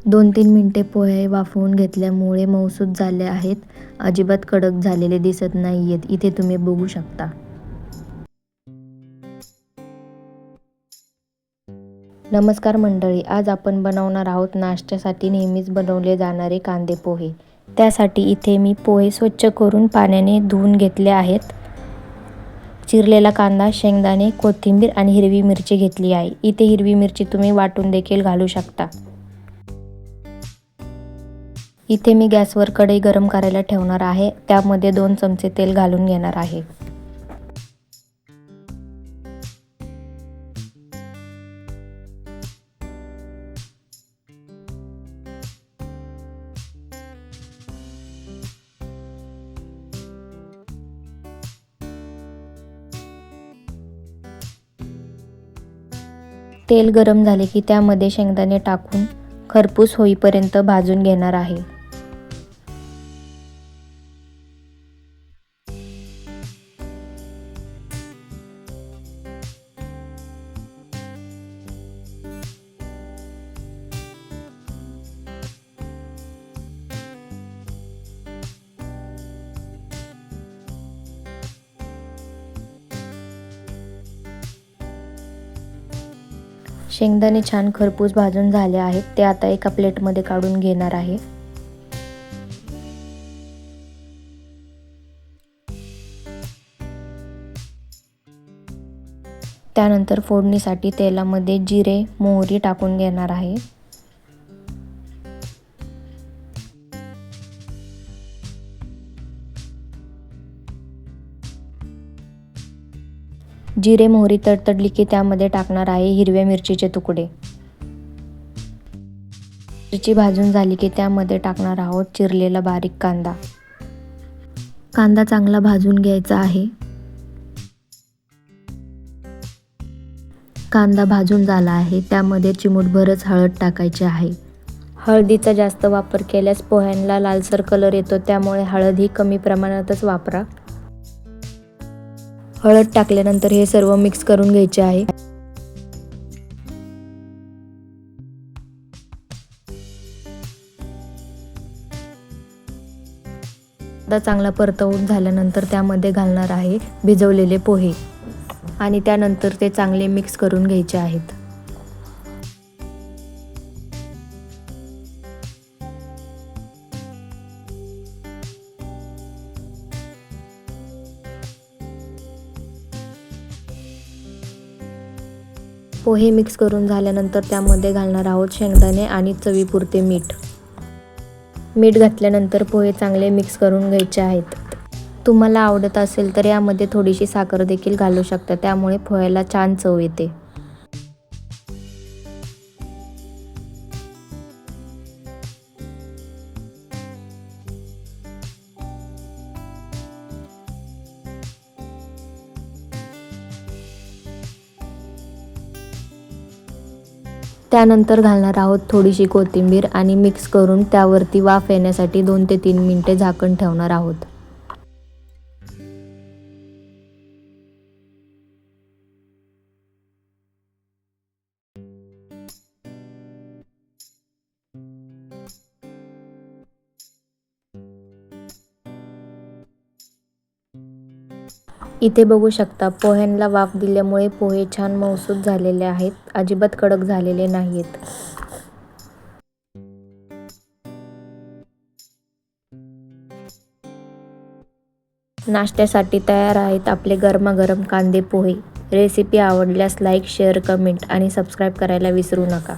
2-3 मिनिटे पोहे वाफवून घेतल्यामुळे मऊसूत झाले आहेत. अजिबात कडक झालेले दिसत नाहीयेत. इथे तुम्ही बघू शकता. नमस्कार मंडळी, आज आपण बनवणार आहोत नाश्त्यासाठी नेहमीच बनवले जाणारे कांदे पोहे. त्यासाठी इथे मी पोहे स्वच्छ करून पाण्याने धुवून घेतले आहेत. चिरलेला कांदा, शेंगदाणे, कोथिंबीर आणि हिरवी मिरची घेतली आहे. इथे हिरवी मिरची तुम्ही वाटून देखील घालू शकता. इथे मी गॅसवर कढई गरम करायला ठेवणार आहे. त्यामध्ये 2 चमचे तेल घालून घेणार आहे. तेल गरम झाले की त्यामध्ये शेंगदाणे टाकून खरपूस होईपर्यंत भाजून घेणार आहे. शेंगदाणे छान खरपूस भाजून झाले आहेत. ते आता एका प्लेटमध्ये काढून घेणार आहे. त्यानंतर फोडणीसाठी तेलामध्ये जिरे, मोहरी टाकून घेणार आहे. जिरे मोहरी तडतडली की त्यामध्ये टाकणार आहे हिरव्या मिरचीचे तुकडे. मिरची भाजून झाली की त्यामध्ये टाकणार आहोत चिरलेला बारीक कांदा. कांदा चांगला भाजून घ्यायचा आहे. कांदा भाजून झाला आहे. त्यामध्ये चिमूटभरच हळद टाकायची आहे. हळदीचा जास्त वापर केल्यास पोह्यांना लालसर कलर येतो, त्यामुळे हळद ही कमी प्रमाणातच वापरा. हळद टाकल्यानंतर हे सर्व मिक्स करून घ्यायचे आहे. कांदा चांगला परतवून झाल्यानंतर त्यामध्ये घालणार आहे भिजवलेले पोहे आणि त्यानंतर ते चांगले मिक्स करून घ्यायचे आहेत. पोहे मिक्स करून झाल्यानंतर त्यामध्ये घालणार आहोत शेंगदाणे आणि चवीपुरते मीठ. मीठ घातल्यानंतर पोहे चांगले मिक्स करून घ्यायचे आहेत. तुम्हाला आवडत असेल तर यामध्ये थोडीशी साखर देखील घालू शकता, त्यामुळे पोह्याला छान चव येते. त्यानंतर घालणार आहोत थोडीशी कोथिंबीर आणि मिक्स करून त्यावरती वाफ येण्यासाठी 2 ते 3 मिनिटे झाकण ठेवणार आहोत. इथे बघू शकता, पोह्यांना वाफ दिल्यामुळे पोहे छान मऊसूत झालेले आहेत. अजिबात कडक झालेले नाहीत. नाश्त्यासाठी तयार आहेत आपले गरमागरम कांदे पोहे. रेसिपी आवडल्यास लाईक, शेअर, कमेंट आणि सबस्क्राईब करायला विसरू नका.